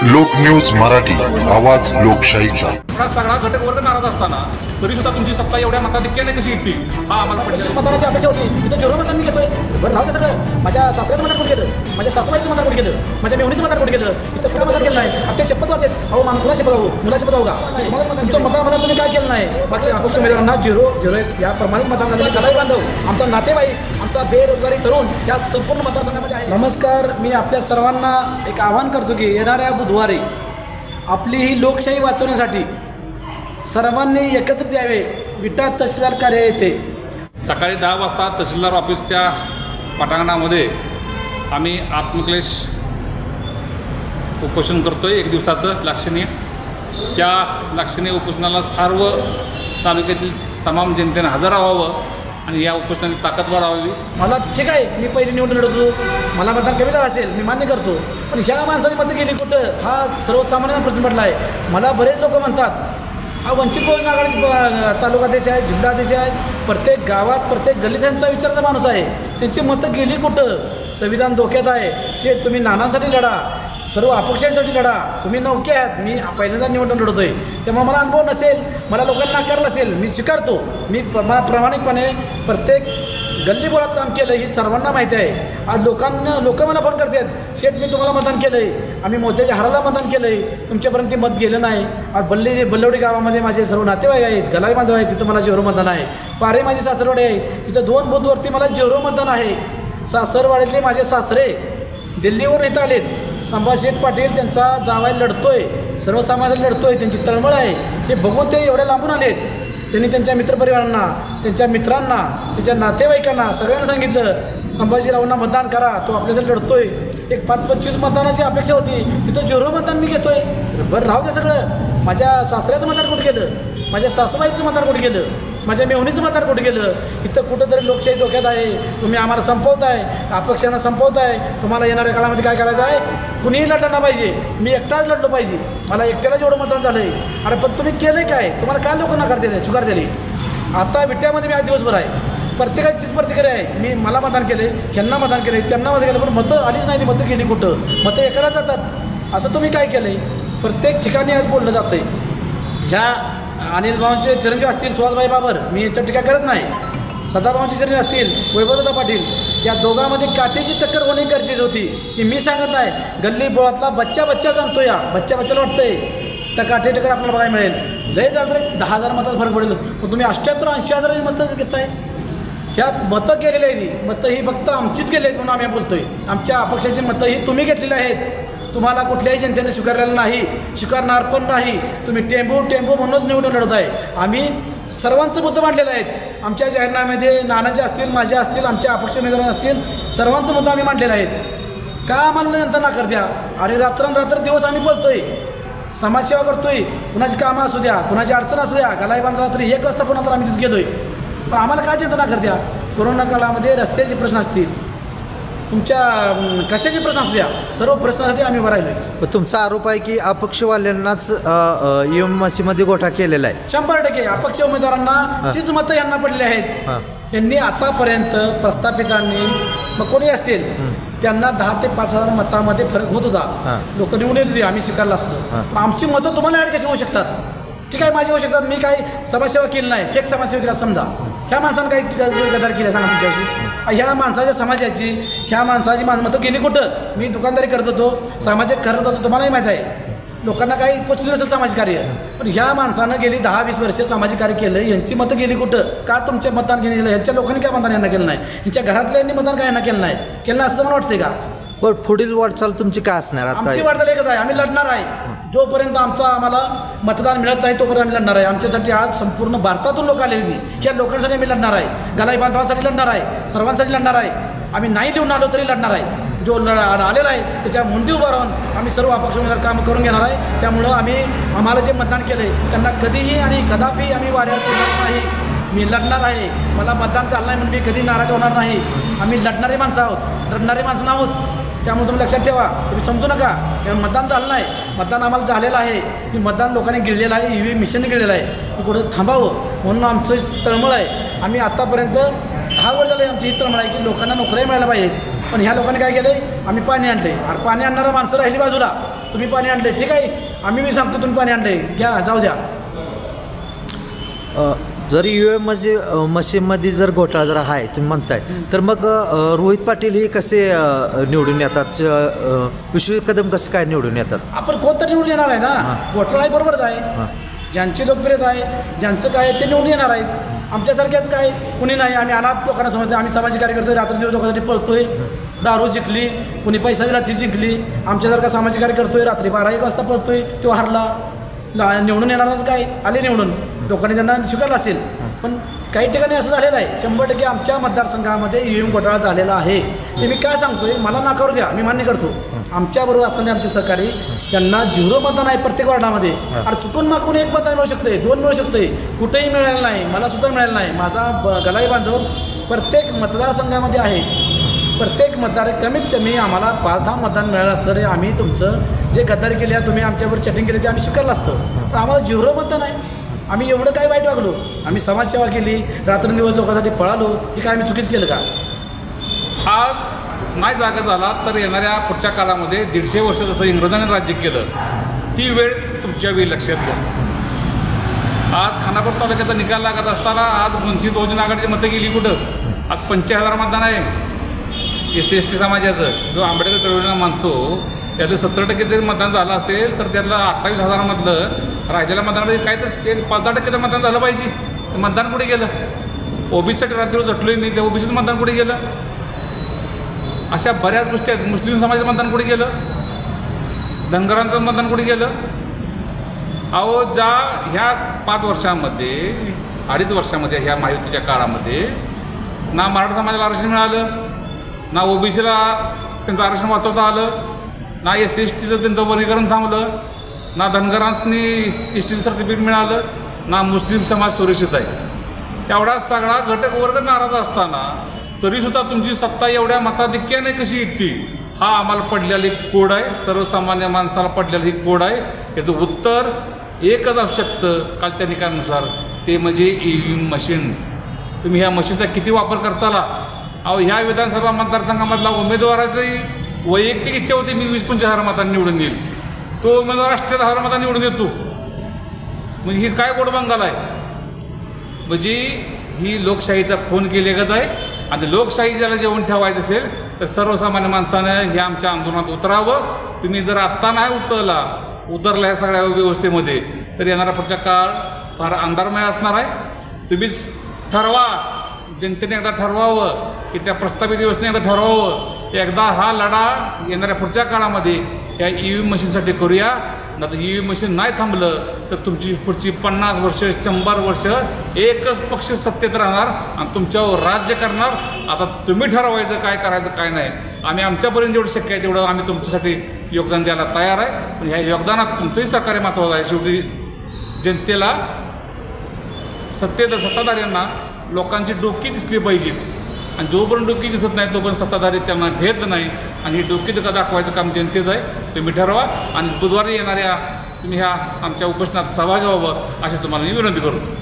लोकन्यूज मराठी, आवाज लोकशाहीचा. सगळा घटक वर्ग नाराज असताना तरी सुद्धा तुमची सत्ता एवढ्या मताधिक्याने कशी येते हा आम्हाला पडलं. मतदानाची अपेक्षा होती, तिथं जेवढं मतदान मी घेतोय बरं राहू दे सगळं. माझ्या सासऱ्याचं मतदान कोण केलं, माझ्या सासूबाईचं मतदान कोण केलं, माझ्या मेवणीचं मतदान कोण केलं, इथं कुठं मतदान केलं नाही. आता ते शपथ होते अहो मान कुणा शपथ आहो मुला शपथ आहो का तुमचं मतदान मला तुम्ही काय केलं नाही. बाकी अपक्ष उमेदवारांना 0-0 या प्रमाणित मतदान झालेले सलाई बांधव आमचा नातेवाईक आमचा बेरोजगारी तरुण या संपूर्ण मतदारसंघामध्ये आहे. नमस्कार, मी आपल्या सर्वांना एक आवाहन करतो की येणाऱ्या बुधवारी आपली ही लोकशाही वाचवण्यासाठी सर्वांनी एकत्रित यावे. विटा तहसीलदार कार्यालय येथे सकाळी 10 वाजता तहसीलदार ऑफिसच्या पटांगणामध्ये आम्ही आत्मक्लेश उपोषण करतोय 1 दिवसाचं लक्षणीय. त्या लक्षणीय उपोषणाला सर्व तालुक्यातील तमाम जनतेने हजर राहावं आणि या उपोषणाची ताकद वाढवावी. मला ठीक आहे, मी पहिली निवडून लढतो, मला मतदान कमी झालं असेल मी मान्य करतो, पण ह्या माणसाची मतं गेली कुठं हा सर्वसामान्य प्रश्न पडला आहे. मला बरेच लोक म्हणतात हा वंचित बहुजन आघाडी तालुकाध्यक्ष आहेत, जिल्हाध्यक्ष आहेत, प्रत्येक गावात प्रत्येक गल्लीत त्यांचा विचारचा माणूस आहे, त्यांची मतं गेली कुठं. संविधान धोक्यात आहे. शेठ तुम्ही नानांसाठी लढा, सर्व अपक्षांसाठी लढा, तुम्ही नौके आहात. मी पहिल्यांदा निवडणूक लढतोय त्यामुळे मला अनुभव नसेल, मला लोकांना नाकारलं असेल, मी स्वीकारतो. मी प्रामाणिकपणे प्रत्येक गल्ली बोळात काम केलं ही सर्वांना माहिती आहे. आज लोक मला फोन करतात शेठ मी तुम्हाला मतदान केलं आहे, आम्ही मोत्याच्या हाराला मतदान केलं आहे, तुमच्यापर्यंत ते मत गेलं नाही. आज बल्लवडी गावामध्ये माझे सर्व नातेवाईक आहेत, गलाई बांधव आहेत, तिथं मला 0 मतदान आहे. पारे माझी सासरवाडी आहे, तिथं 2 बूथवरती मला 0 मतदान आहे. सासरवाडीतले माझे सासरे दिल्लीवरून इथं आलेत. संभाजी पाटील त्यांचा जावाई लढतोय, सर्वसामान्य लढतोय, त्यांची तळमळ आहे हे बघून ते एवढ्या लांबून आलेत. त्यांनी त्यांच्या मित्रपरिवारांना, त्यांच्या मित्रांना, त्यांच्या नातेवाईकांना सगळ्यांना सांगितलं संभाजीरावांना मतदान करा, तो आपल्यासाठी लढतोय. एक 5-25 मतदानाची अपेक्षा होती, तिथं 0 मतदान मी घेतोय. बरं राहू दे सगळं. माझ्या सासऱ्याचं मतदान कुठं गेलं, माझ्या सासूबाईचं मतदान कुठं गेलं, माझ्या मेवणीचं मतदान कुठं गेलं. इथं कुठंतरी लोकशाही धोक्यात आहे. तुम्ही आम्हाला संपवताय, अपक्षांना संपवताय. तुम्हाला येणाऱ्या काळामध्ये काय करायचं आहे, कुणीही लढलं पाहिजे, मी एकटाच लढलो पाहिजे. मला एकट्याला जेवढं मतदान झालं आहे अरे पण तुम्ही केलं आहे काय, तुम्हाला काय लोकांना करते स्वीकार दिले. आता विट्यामध्ये मी आज दिवसभर आहे, प्रत्येकाची 30 प्रतिक्रिया आहे. मी मला मतदान केले, ह्यांना मतदान केले, त्यांना मतदान केलं, पण मतं आलीच नाही. ती मतं गेली कुठं, मतं एकाला जातात. असं तुम्ही काय केलं आहे. प्रत्येक ठिकाणी आज बोललं जातं आहे. ह्या अनिल भावांचे चिरंजीव असतील सुहासभाई बाबर, मी याच्यावर टीका करत नाही, सदाभावांचे चिरंजीव असतील वैभवदादा पाटील, या दोघांमध्ये काटेची टक्कर होणे गरजेची होती. की मी सांगत नाही, गल्ली बोळातला बच्चा जाणतो, या बच्च्याला वाटतंय तर काटे टक्कर आपल्याला बघायला मिळेल. लय झालं तर 10,000 मताचा फरक पडेल, पण तुम्ही 78-80,000 मतं घेताय. ह्या मतं गेलेली आहे, ती मतं ही फक्त आमचीच गेली आहेत म्हणून आम्ही बोलतोय. आमच्या अपक्षाची मतं ही तुम्ही घेतलेली आहेत. तुम्हाला कुठल्याही जनतेने स्वीकारलेलं नाही, स्वीकारणार पण नाही. तुम्ही टेंबू म्हणूनच निवडून लढत आहे. आम्ही सर्वांचे मुद्दे मांडलेले आहेत. आमच्या जाहीरनाम्यामध्ये नानांचे असतील, माझे असतील, आमच्या अपक्ष उमेदवार असतील, सर्वांचे मुद्दे आम्ही मांडलेले आहेत. का आम्हाला नंतर नाकार द्या. अरे रात्रंरात्र दिवस आम्ही बोलतोय, समाजसेवा करतोय, कुणाची कामं असू द्या, कुणाची अडचण असू द्या. गलाई बांध रात्री 1 वाजता पुन्हा तर आम्ही तिथे गेलोय, पण आम्हाला काय जनता नाकार द्या. कोरोना काळामध्ये रस्त्याचे प्रश्न असतील, तुमच्या कशाचे प्रश्न असू द्या, सर्व प्रश्नासाठी आम्ही भरायलो आहे. तुमचा आरोप आहे की अपक्षवाल्यांनाच EMC घोटाळा केलेला आहे. 100% अपक्ष उमेदवारांना चीज मतं यांना पडलेली आहेत. यांनी आतापर्यंत प्रस्थापितांनी मग कोणी असतील त्यांना 10 ते 5,000 मतामध्ये फरक होत होता. लोक निवडून येत होते, आम्ही स्वीकारलं असतं. पण आमची मतं तुम्हाला ॲड कशी होऊ शकतात. ठीक आहे माझी होऊ शकतात, मी काही समाजसेवा केली नाही, फेक समाजसेवा केला समजा. ह्या माणसानं काही गदार केली सांगा तुमच्याशी. ह्या माणसाच्या समाजाची, ह्या माणसाची मतं गेली कुठं. मी दुकानदारी करत होतो, सामाजिक करत होतो, तुम्हालाही माहीत आहे. लोकांना काही पोचलं नसेल सामाजिक कार्य, पण ह्या माणसानं गेली 10-20 वर्ष सामाजिक कार्य केलं. यांची मतं गेली कुठं. का तुमचे मतदान केलं, ह्यांच्या लोकांनी काय मतदान यांना केलं नाही, ह्यांच्या घरातल्यांनी मतदान काय यांना केलं नाही असं मला वाटतंय का. पण पुढील वाटचाल तुमची काय असणार. आमची वाटचाल एकच आहे, आम्ही लढणार आहे. जोपर्यंत आम्हाला मतदान मिळत नाही तोपर्यंत आम्ही लढणार आहे. आमच्यासाठी आज संपूर्ण भारतातून लोक आलेली, ह्या लोकांसाठी आम्ही लढणार आहे. गलाई बांधवांसाठी लढणार आहे, सर्वांसाठी लढणार आहे. आम्ही नाही लिहून आलो तरी लढणार आहे. जो आलेला आहे त्याच्या मुंडी उभा राहून आम्ही सर्व अपक्ष उमेदवार काम करून घेणार आहे. त्यामुळं आम्हाला जे मतदान केलं आहे त्यांना कधीही आणि कदापि आम्ही वाऱ्यास सोडणार नाही. मी लढणार आहे. मला मतदान चाललं नाही म्हणून मी कधी नाराज होणार नाही. आम्ही लढणारी माणसं आहोत, रडणारी माणसं आहोत. त्यामुळे तुम्ही लक्षात ठेवा, तुम्ही समजू नका मतदान झालं नाही, मतदान आम्हाला झालेलं आहे. की मतदान लोकांनी गिळलेलं आहे, EVM मिशनने गिळलेलं आहे. की कुठं थांबावं म्हणून आमचं तळमळ आहे. आम्ही आत्तापर्यंत 10 वर्ष झाले आमची ही तळमळ आहे की लोकांना नोकऱ्या मिळायला पाहिजेत. पण ह्या लोकांनी काय केलं, आम्ही पाणी आणले. अरे पाणी आणणारं माणसं राहिली बाजूला, तुम्ही पाणी आणलंय, ठीक आहे, मी सांगतो तुम्ही पाणी आणलंय, घ्या जाऊ द्या. जर EVM मशीनमध्ये जर घोटाळा जर आहे तुम्ही म्हणताय, तर मग रोहित पाटील हे कसे निवडून येतात, विश्व कदम कसं काय निवडून येतात? आपण कोणतं निवडून येणार आहे ना, घोटाळा आहे बरोबरच आहे, ज्यांची लोकप्रियता आहे, ज्यांचं काय ते निवडून येणार आहेत. आमच्यासारख्याच काय कुणी नाही, आम्ही अनाथ लोकांना समजते, आम्ही सामाजिक कार्य करतोय, रात्रंदिवस लोकांसाठी पळतोय, दारू जिंकली, कुणी पैशाची रात्री जिंकली, आमच्यासारखा सामाजिक कार्य करतोय, रात्री 12-1 वाजता पळतोय, तो हारला, निवडून येणारच काय, आले निवडून, लोकांनी त्यांना स्वीकारलं असेल. पण काही ठिकाणी असं झालेलं आहे, 100% आमच्या मतदारसंघामध्ये EVM घोटाळा झालेला आहे. ते मी काय सांगतोय, मला नाकारू द्या, मी मान्य करतो, आमच्याबरोबर असताना आमचे सहकारी त्यांना 0 मतदान आहे प्रत्येक वार्डामध्ये. अरे चुकून मागून 1 मतदान मिळू शकते, 2 मिळू शकते, कुठेही मिळालं नाही, मला सुद्धा मिळालं नाही. माझा गलाई बांधव प्रत्येक मतदारसंघामध्ये आहे, प्रत्येक मतदार कमीत कमी आम्हाला 5-10 मतदान मिळालं असतं रे, आम्ही तुमचं जे गद्दारी केली आहे, तुम्ही आमच्यावर चॅटिंग केली ते आम्ही स्वीकारलं असतं. पण आम्हाला 0 मतदान आहे. आम्ही एवढं काय वाईट वागलो, आम्ही समाजसेवा केली, रात्रंदिवस लोकांसाठी पळालो, हे काय आम्ही चुकीच केलं का? आज नाही जागा झाला तर येणाऱ्या पुढच्या काळामध्ये 150 वर्ष जसं इंग्रजांनी राज्य केलं, ती वेळ तुमच्या वेळी लक्षात घ्या. आज खानापूर तालुक्याचा निकाल लागत असताना आज वंचित बहुजन आघाडीची मतं गेली कुठं? आज 50,000 मतदान आहे SC/ST समाजाचं, जो आंबेडकर चळवळीला मानतो, त्यातलं 70% जरी मतदान झालं असेल तर त्यातलं 28,000मधलं राहिलेल्या मतदानामध्ये काय तर 5-10% तर मतदान झालं पाहिजे. ते मतदान कुठे गेलं? OBCसाठी रात्री झटलोय मी, त्या OBCचं मतदान कुठे गेलं? अशा बऱ्याच गोष्टी आहेत. मुस्लिम समाजाचं मतदान कुठे गेलं? धनगरांचं मतदान कुठे गेलं? अहो, ह्या 5 वर्षामध्ये 2.5 वर्षामध्ये ह्या महायुतीच्या काळामध्ये ना मराठा समाजाला आरक्षण मिळालं, ना OBCला त्यांचं आरक्षण वाचवता आलं, ना SC/STचं त्यांचं वर्गीकरण थांबलं, ना धनगरांनी STचं सर्टिफिकेट मिळालं, ना मुस्लिम समाज सुरक्षित आहे. एवढा सगळा घटक वर्ग नाराज असताना तरीसुद्धा तुमची सत्ता एवढ्या मताधिक्याने कशी येते? हा आम्हाला पडलेली कोड आहे, सर्वसामान्य माणसाला पडलेली ही कोड आहे. याचं उत्तर एकच असू शकतं कालच्या निकालानुसार, ते म्हणजे EVM मशीन. तुम्ही ह्या मशीनचा किती वापर करचाला? अहो, ह्या विधानसभा मतदारसंघामधला उमेदवाराची वैयक्तिक इच्छा होती मी 20-25 मतांनी निवडून येईल, तो उमेदवार 10,000 मतांनी निवडून येतो. म्हणजे ही काय गोडबंगाल आहे? म्हणजे ही लोकशाहीचा खून केलेगत आहे. आणि लोकशाही ज्याला जेवण ठेवायचं असेल तर सर्वसामान्य माणसानं हे आमच्या आंदोलनात उतरावं. तुम्ही जर आत्ता नाही उतरला ह्या सगळ्या व्यवस्थेमध्ये तर येणारा पुढचा काळ फार अंधारमय असणार आहे. तुम्हीच ठरवा, जनतेने एकदा ठरवावं की त्या प्रस्तावित व्यवस्थेने एकदा ठरवावं, एकदा हा लढा येणाऱ्या पुढच्या काळामध्ये या EVM मशीनसाठी करूया. नाही तर EVM मशीन नाही थांबलं तर तुमची पुढची 50 वर्ष 100 वर्ष एकच पक्ष सत्तेत राहणार आणि तुमच्यावर राज्य करणार. आता तुम्ही ठरवायचं काय करायचं काय नाही. आम्ही आमच्यापर्यंत जेवढं शक्य आहे तेवढं आम्ही तुमच्यासाठी योगदान द्यायला तयार आहे. पण ह्या योगदानात तुमचंही सहकार्य महत्त्वाचं आहे. शेवटी जनतेला सत्ताधाऱ्यांना लोकांची डोकी दिसली पाहिजेत आणि जोपर्यंत डोकी दिसत नाही तोपर्यंत सत्ताधारी त्यांना भेद नाही. आणि ही डोकी दाखवायचं काम जनतेचं आहे. तुम्ही ठरवा आणि बुधवारी येणाऱ्या तुम्ही ह्या आमच्या उपोषणात सहभागी व्हावं अशी तुम्हाला मी विनंती करतो.